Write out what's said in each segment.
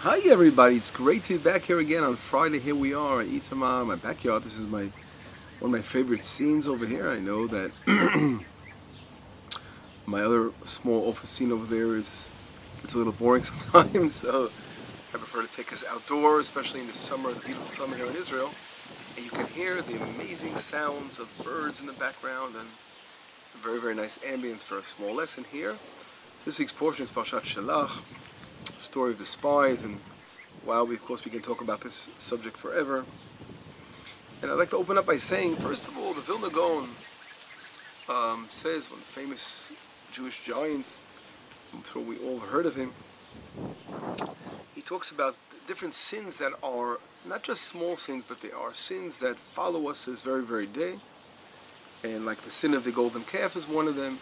Hi everybody, it's great to be back here again on Friday. Here we are at Itamar, my backyard. This is one of my favorite scenes over here. I know that my other small office scene over there gets a little boring sometimes, so I prefer to take us outdoors, especially in the summer, the beautiful summer here in Israel. And you can hear the amazing sounds of birds in the background and a very, very nice ambience for a small lesson here. This week's portion is Parashat Shilach, story of the spies, and while of course we can talk about this subject forever. And I'd like to open up by saying, first of all, the Vilna Gaon says, one of the famous Jewish giants, I'm sure we all have heard of him, he talks about different sins that are not just small sins, but they are sins that follow us this very, very day. And like the sin of the golden calf is one of them,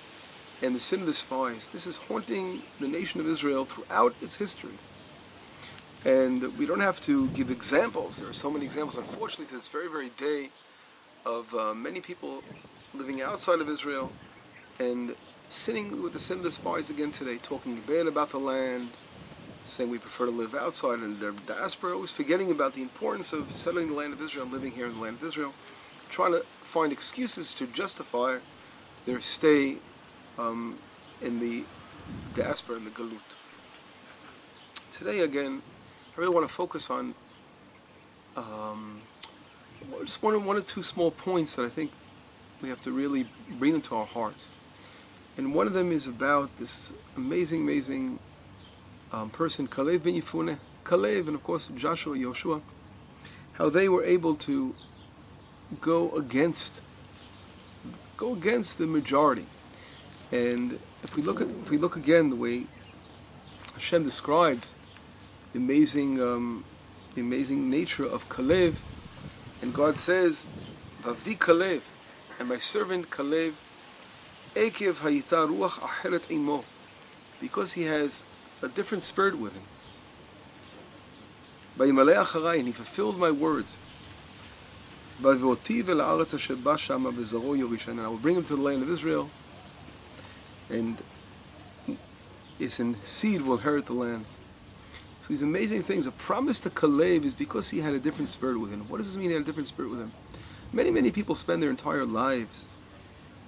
and the sin of the spies. This is haunting the nation of Israel throughout its history. And we don't have to give examples. There are so many examples, unfortunately, to this very, very day of many people living outside of Israel and sinning with the sin of the spies again today, talking bad about the land, saying we prefer to live outside in their diaspora, always forgetting about the importance of settling the land of Israel and living here in the land of Israel, trying to find excuses to justify their stay in the diaspora, in the galut. Today, again, I really want to focus on just one or two small points that I think we have to really bring into our hearts. And one of them is about this amazing, amazing person, Kalev ben Yefune, Kalev, and of course Joshua, Yoshua, how they were able to go against the majority. And if we look again the way Hashem describes the amazing nature of Kalev, and God says, "Vavdi Kalev," and my servant Kalev, Ekev hayita ruach acheret imo, because he has a different spirit with him. Vayimalei acharai, and he fulfilled my words. Vavoti ve'la'aretz asher ba shama v'zaro yorishan, and I will bring him to the land of Israel, and his seed will inherit the land. So these amazing things. A promise to Kalev is because he had a different spirit with him. What does this mean, he had a different spirit with him? Many, many people spend their entire lives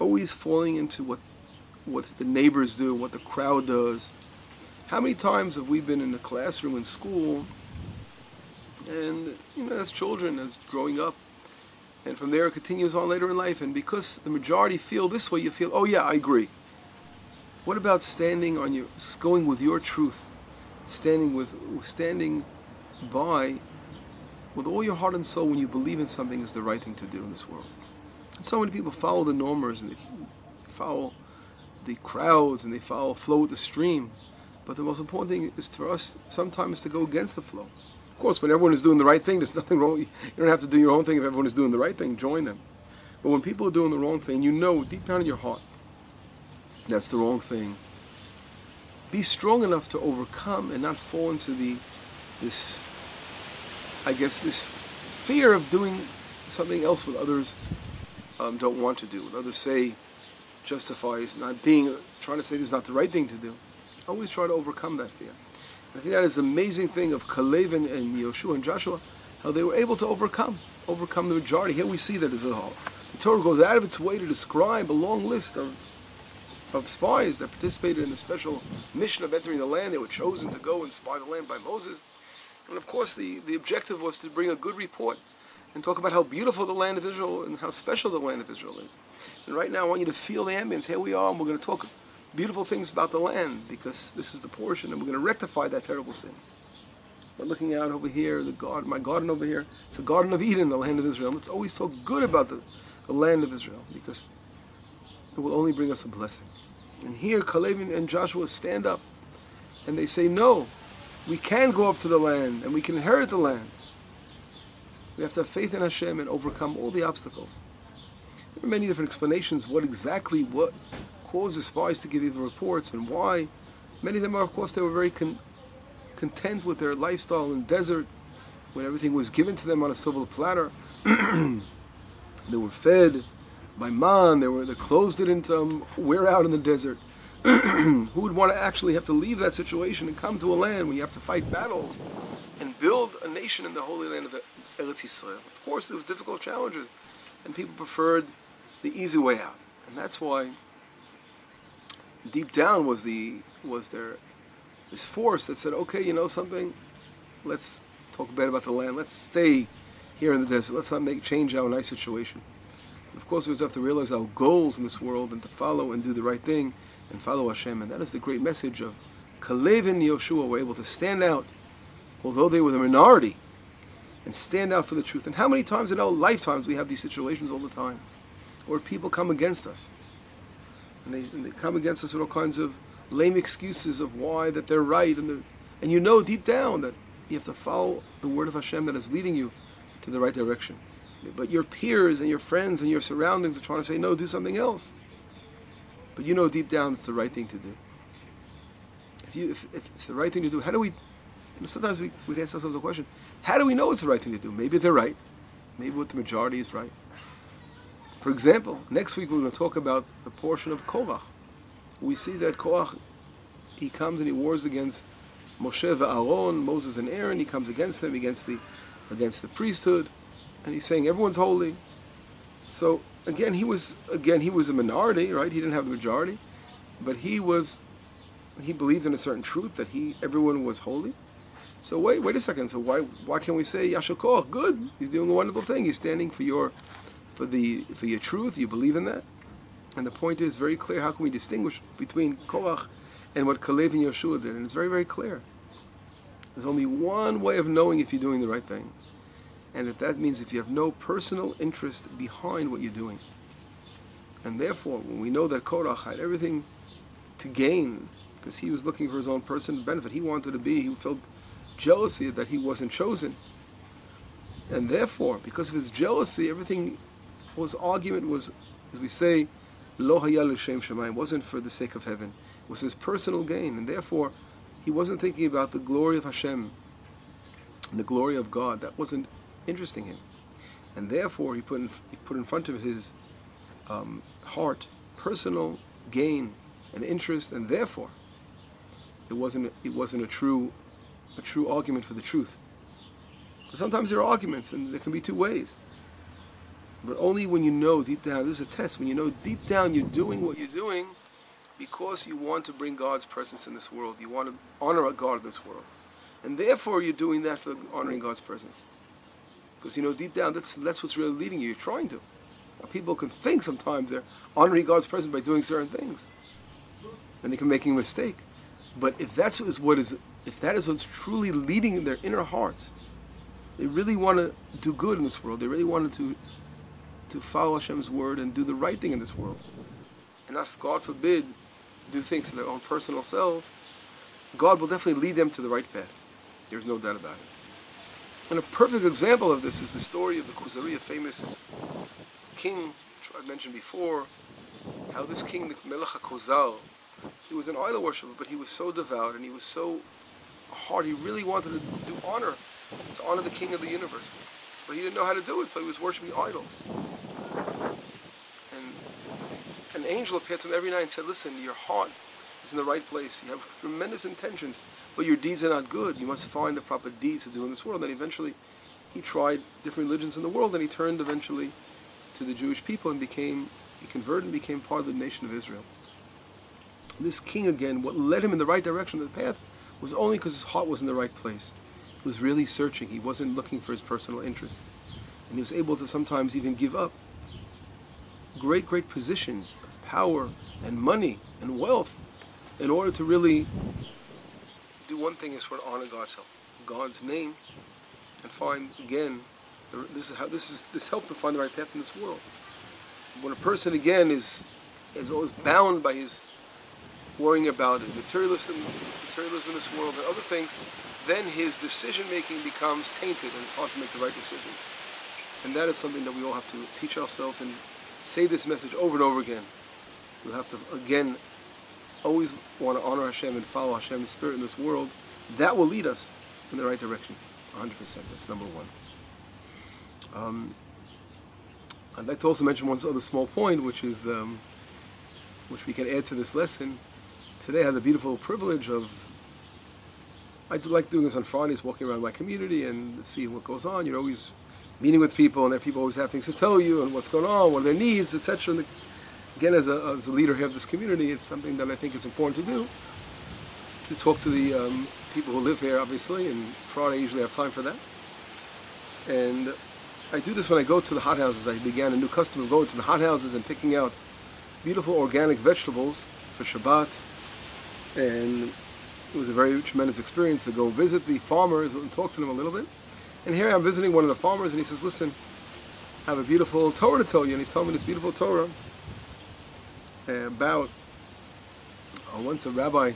always falling into what the neighbors do, what the crowd does. How many times have we been in the classroom in school, and as children, as growing up, and from there it continues on later in life, and because the majority feel this way, you feel, oh yeah, I agree. What about going with your truth, standing by with all your heart and soul when you believe in something is the right thing to do in this world? And so many people follow the normers, and they follow the crowds, and they flow with the stream. But the most important thing is for us sometimes to go against the flow. Of course, when everyone is doing the right thing, there's nothing wrong. You don't have to do your own thing. If everyone is doing the right thing, join them. But when people are doing the wrong thing, deep down in your heart, that's the wrong thing. Be strong enough to overcome and not fall into this fear of doing something else what others don't want to do. What others say justifies trying to say this is not the right thing to do. Always try to overcome that fear. And I think that is the amazing thing of Kalev and Yoshua and Joshua, how they were able to overcome the majority. Here we see that the Torah goes out of its way to describe a long list of spies that participated in the special mission of entering the land. They were chosen to go and spy the land by Moses. And of course the objective was to bring a good report and talk about how beautiful the land of Israel and how special the land of Israel is. And right now I want you to feel the ambience. Here we are, and we're going to talk beautiful things about the land, because this is the portion, and we're going to rectify that terrible sin. We're looking out over here, my garden over here. It's the Garden of Eden, the land of Israel. Let's always talk good about the land of Israel, because it will only bring us a blessing. And here, Kalev and Joshua stand up, and they say, no, we can go up to the land, and we can inherit the land. We have to have faith in Hashem and overcome all the obstacles. There are many different explanations what caused the spies to give evil reports and why. Many of them are, of course, they were very content with their lifestyle in the desert, when everything was given to them on a silver platter. They were fed by man, their clothes didn't wear out in the desert. who would want to actually have to leave that situation and come to a land where you have to fight battles and build a nation in the holy land of Eretz Yisrael? Of course, there was difficult challenges, and people preferred the easy way out, and that's why deep down was there this force that said, okay, you know something, let's talk bad about the land, let's stay here in the desert, let's not change our nice situation. And of course, we have to realize our goals in this world and to follow and do the right thing and follow Hashem, and that is the great message of Kalev and Yoshua were able to stand out, although they were the minority, and stand out for the truth. And how many times in our lifetimes we have these situations all the time, where people come against us, and they come against us with all kinds of lame excuses of why that they're right, and you know deep down that you have to follow the word of Hashem that is leading you to the right direction. But your peers and your friends and your surroundings are trying to say, no, do something else. But you know deep down it's the right thing to do. If it's the right thing to do, how do we, sometimes we ask ourselves a question, how do we know it's the right thing to do? Maybe they're right. Maybe what the majority is right. For example, next week we're going to talk about the portion of Korach. We see that Korach, he comes and he wars against Moshe and Aaron, Moses and Aaron. He comes against them, against the priesthood, and he's saying everyone's holy. So again he was a minority, right? He didn't have the majority, but he believed in a certain truth that everyone was holy. So wait a second. So why can't we say Yashar Korach? Good, he's doing a wonderful thing. He's standing for your truth. You believe in that. And the point is very clear. How can we distinguish between Korach and what Kalev and Yoshua did? And it's very, very clear. There's only one way of knowing if you're doing the right thing. And that means if you have no personal interest behind what you're doing. And therefore, when we know that Korach had everything to gain, because he was looking for his own personal benefit, he felt jealousy that he wasn't chosen. And therefore, because of his jealousy, everything argument was, as we say, Lo haya l'shem shamayim, wasn't for the sake of heaven. It was his personal gain, and therefore he wasn't thinking about the glory of Hashem and the glory of God. That wasn't interesting him, and therefore he put in front of his heart personal gain and interest, and therefore it wasn't a true argument for the truth. But sometimes there are arguments, and there can be two ways. But only when you know deep down, this is a test, when you know deep down you're doing what you're doing because you want to bring God's presence in this world. You want to honor God in this world. And therefore you're doing that for honoring God's presence. Because you know deep down that's what's really leading you. You're trying to. Now, people can think sometimes they're honoring God's presence by doing certain things. And they can make a mistake. But if that is what's truly leading in their inner hearts, they really want to do good in this world. They really wanted to follow Hashem's word and do the right thing in this world. And not, God forbid, do things to their own personal selves. God will definitely lead them to the right path. There's no doubt about it. And a perfect example of this is the story of the Kuzari, a famous king, which I mentioned before, how this king, the Melech HaKozal, he was an idol worshiper, but he was so devout and he was so hard. He really wanted to do honor, to honor the king of the universe. But he didn't know how to do it, so he was worshiping idols. And an angel appeared to him every night and said, listen, your heart is in the right place. You have tremendous intentions, but your deeds are not good. You must find the proper deeds to do in this world. And eventually, he tried different religions in the world, and he turned eventually to the Jewish people and he converted and became part of the nation of Israel. And this king, again, what led him in the right direction of the path was only because his heart was in the right place. He was really searching. He wasn't looking for his personal interests. And he was able to sometimes even give up great, great positions of power and money and wealth in order to really do one thing, is for honor God's name, and find, again, this helped him find the right path in this world. When a person, again, is always bound by his worrying about materialism in this world and other things, then his decision-making becomes tainted and it's hard to make the right decisions. And that is something that we all have to teach ourselves and say this message over and over again. We'll have to, again, always want to honor Hashem and follow Hashem's spirit in this world. That will lead us in the right direction, 100%. That's number one. I'd like to also mention one other small point, which is, which we can add to this lesson, today I had the beautiful privilege of, I do like doing this on Fridays, walking around my community and seeing what goes on. You're always meeting with people, and people always have things to tell you and what's going on, what are their needs, etc. And again, as a leader here of this community, it's something that I think is important to do, to talk to the people who live here, obviously, and Friday I usually have time for that. And I do this when I go to the hothouses. I began a new custom of going to the hothouses and picking out beautiful organic vegetables for Shabbat. And it was a very tremendous experience to go visit the farmers and talk to them a little bit. And here I'm visiting one of the farmers, and he says, listen, I have a beautiful Torah to tell you. And he's telling me this beautiful Torah about once a rabbi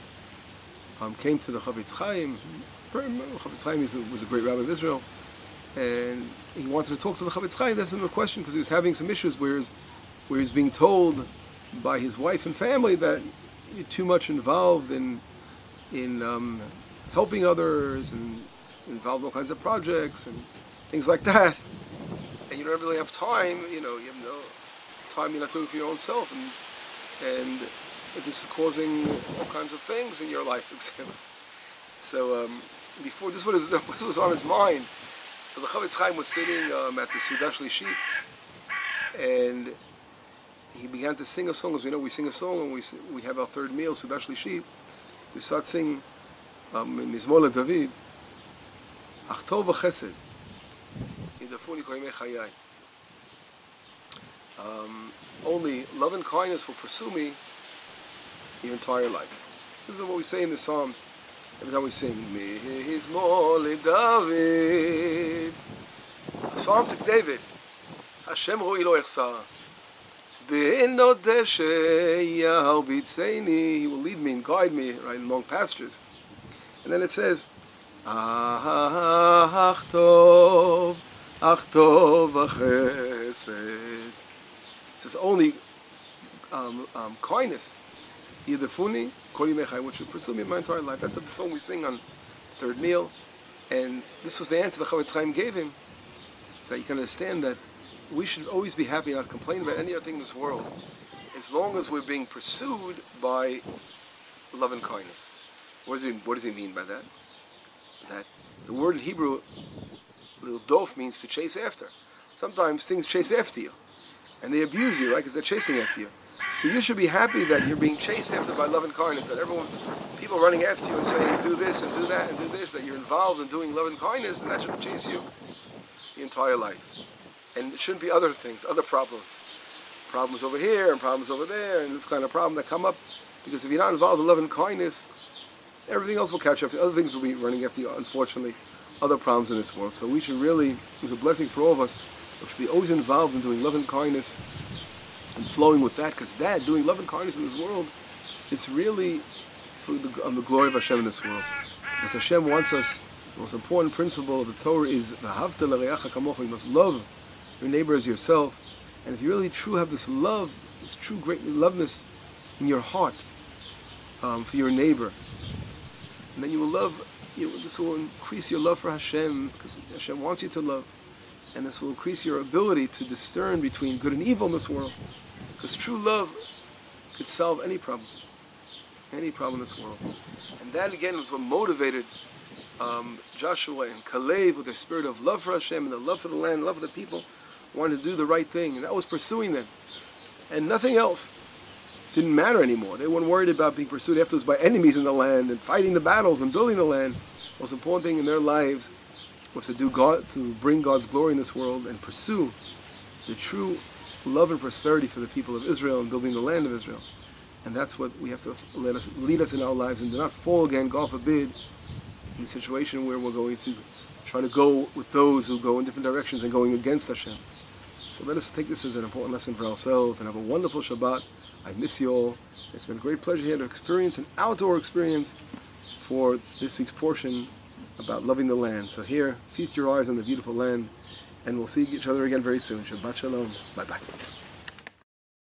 came to the Chavetz Chaim. Chavetz Chaim was a great rabbi of Israel, and he wanted to talk to the Chavetz Chaim. That's a question, because he was having some issues where he's being told by his wife and family that you're too much involved in helping others and involved in all kinds of projects and things like that, and you don't really have time. You have no time. You're not doing it for your own self, and this is causing all kinds of things in your life, for example. So before this was on his mind. So the Chavetz Chaim was sitting at the shilach.avi, and he began to sing a song. As we know, we sing a song when we have our third meal, shilach.avi. We start singing Mizmor David, Ach tov v'chesed, yidafuni kol yemei chayai. Only love and kindness will pursue me your entire life. This is what we say in the Psalms. Every time we sing, Mizmor David, a psalm to David, Hashem ro'i lo echsar, be'enot deshe yarbitzeni, he will lead me and guide me right in long pastures. And then it says, Ach tov v'chesed. It says only kindness. Yidafuni kol yemei chayai, which will pursue me my entire life. That's the song we sing on third meal. And this was the answer the Chavetz Chaim gave him. So you can understand that we should always be happy and not complain about any other thing in this world, as long as we're being pursued by love and kindness. What does he mean by that? That the word in Hebrew, dof, means to chase after. Sometimes things chase after you, and they abuse you, right? Because they're chasing after you. So you should be happy that you're being chased after by love and kindness. That people running after you and saying, do this and do that and do this. That you're involved in doing love and kindness, and that should chase you the entire life. And it shouldn't be other things, other problems. Problems over here and problems over there, and this kind of problem that come up. Because if you're not involved in love and kindness, everything else will catch up. Other things will be running after you, unfortunately, other problems in this world. So we should really, it's a blessing for all of us, we should be always involved in doing love and kindness and flowing with that, because that, doing love and kindness in this world, is really for the glory of Hashem in this world. Because Hashem wants us, the most important principle of the Torah is, V'ahavta l'reacha kamocha, you must love your neighbor as yourself. And if you really truly have this love, this true great loveness in your heart for your neighbor, and then you will love, this will increase your love for Hashem, because Hashem wants you to love. And this will increase your ability to discern between good and evil in this world. Because true love could solve any problem in this world. And that again was what motivated Joshua and Caleb with their spirit of love for Hashem and the love for the land, love for the people, wanted to do the right thing. And that was pursuing them. And nothing else didn't matter anymore. They weren't worried about being pursued afterwards by enemies in the land and fighting the battles and building the land. The most important thing in their lives was to bring God's glory in this world and pursue the true love and prosperity for the people of Israel and building the land of Israel. And that's what we have to lead us in our lives, and do not fall again, God forbid, in a situation where we're going to try to go with those who go in different directions and going against Hashem. So let us take this as an important lesson for ourselves and have a wonderful Shabbat. I miss you all. It's been a great pleasure here to experience an outdoor experience for this week's portion about loving the land. So here, feast your eyes on the beautiful land, and we'll see each other again very soon. Shabbat Shalom. Bye-bye.